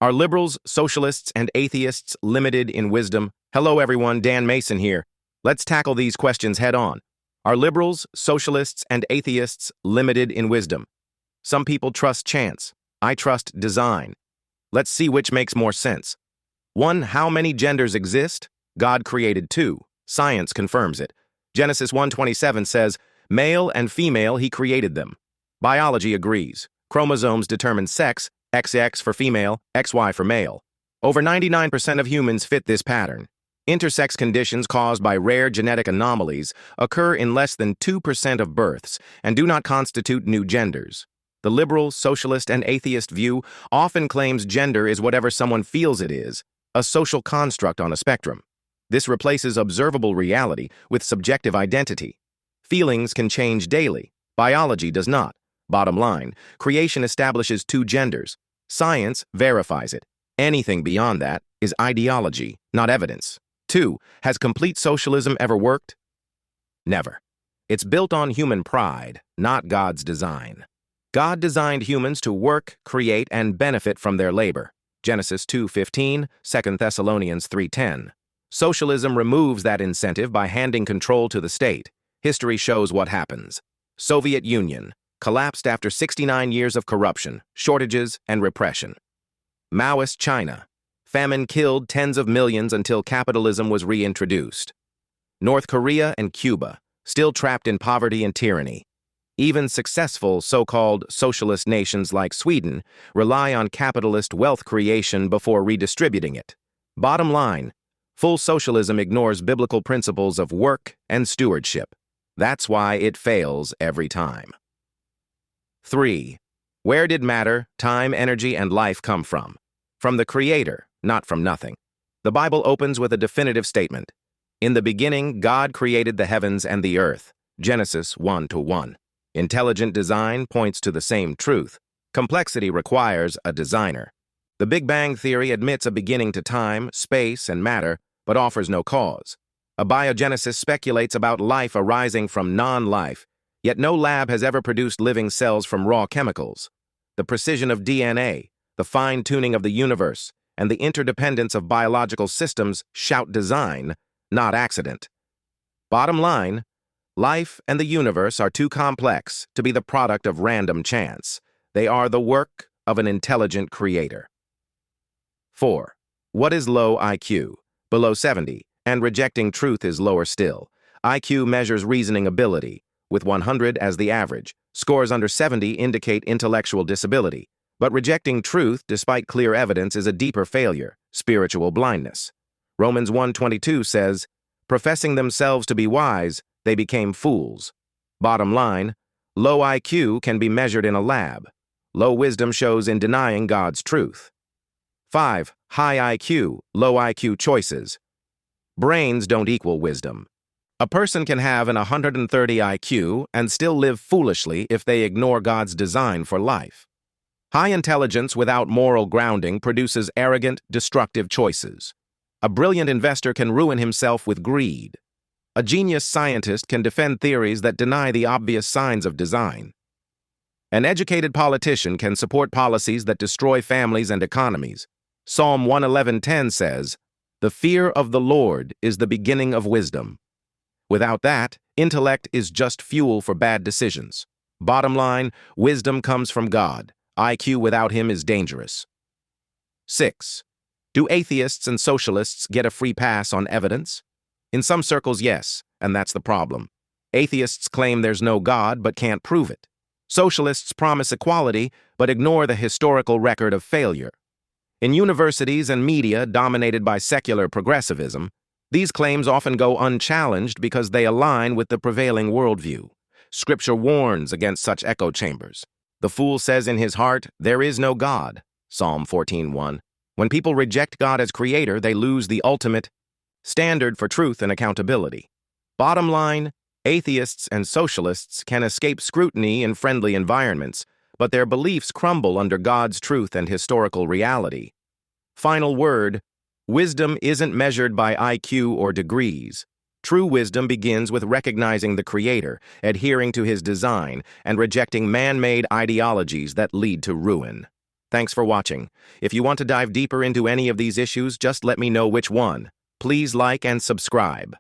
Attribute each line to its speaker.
Speaker 1: Are liberals, socialists, and atheists limited in wisdom? Hello everyone, Dan Mason here. Let's tackle these questions head on. Are liberals, socialists, and atheists limited in wisdom? Some people trust chance. I trust design. Let's see which makes more sense. 1. How many genders exist? God created 2. Science confirms it. Genesis 1:27 says, male and female he created them. Biology agrees. Chromosomes determine sex, XX for female, XY for male. Over 99% of humans fit this pattern. Intersex conditions caused by rare genetic anomalies occur in less than 2% of births and do not constitute new genders. The liberal, socialist, and atheist view often claims gender is whatever someone feels it is, a social construct on a spectrum. This replaces observable reality with subjective identity. Feelings can change daily. Biology does not. Bottom line, creation establishes 2 genders. Science verifies it. Anything beyond that is ideology, not evidence. 2. Has complete socialism ever worked? Never. It's built on human pride, not God's design. God designed humans to work, create, and benefit from their labor. Genesis 2:15, 2 Thessalonians 3:10. Socialism removes that incentive by handing control to the state. History shows what happens. Soviet Union collapsed after 69 years of corruption, shortages, and repression. Maoist China. Famine killed tens of millions until capitalism was reintroduced. North Korea and Cuba, still trapped in poverty and tyranny. Even successful so-called socialist nations like Sweden rely on capitalist wealth creation before redistributing it. Bottom line, full socialism ignores biblical principles of work and stewardship. That's why it fails every time. 3. Where did matter, time, energy, and life come from? From the Creator, not from nothing. The Bible opens with a definitive statement. In the beginning, God created the heavens and the earth. Genesis 1:1. Intelligent design points to the same truth. Complexity requires a designer. The Big Bang Theory admits a beginning to time, space, and matter, but offers no cause. Abiogenesis speculates about life arising from non-life, yet no lab has ever produced living cells from raw chemicals. The precision of DNA, the fine-tuning of the universe, and the interdependence of biological systems shout design, not accident. Bottom line, life and the universe are too complex to be the product of random chance. They are the work of an intelligent creator. 4. What is low IQ? Below 70, and rejecting truth is lower still. IQ measures reasoning ability, with 100 as the average. Scores under 70 indicate intellectual disability. But rejecting truth, despite clear evidence, is a deeper failure, spiritual blindness. Romans 1:22 says, professing themselves to be wise, they became fools. Bottom line, low IQ can be measured in a lab. Low wisdom shows in denying God's truth. 5. High IQ, low IQ choices. Brains don't equal wisdom. A person can have an 130 IQ and still live foolishly if they ignore God's design for life. High intelligence without moral grounding produces arrogant, destructive choices. A brilliant investor can ruin himself with greed. A genius scientist can defend theories that deny the obvious signs of design. An educated politician can support policies that destroy families and economies. Psalm 111:10 says, the fear of the Lord is the beginning of wisdom. Without that, intellect is just fuel for bad decisions. Bottom line, wisdom comes from God. IQ without him is dangerous. 6. Do atheists and socialists get a free pass on evidence? In some circles, yes, and that's the problem. Atheists claim there's no God but can't prove it. Socialists promise equality but ignore the historical record of failure. In universities and media dominated by secular progressivism, these claims often go unchallenged because they align with the prevailing worldview. Scripture warns against such echo chambers. The fool says in his heart, there is no God. Psalm 14:1. When people reject God as creator, they lose the ultimate standard for truth and accountability. Bottom line, atheists and socialists can escape scrutiny in friendly environments, but their beliefs crumble under God's truth and historical reality. Final word, wisdom isn't measured by IQ or degrees. True wisdom begins with recognizing the Creator, adhering to His design, and rejecting man-made ideologies that lead to ruin. Thanks for watching. If you want to dive deeper into any of these issues, just let me know which one. Please like and subscribe.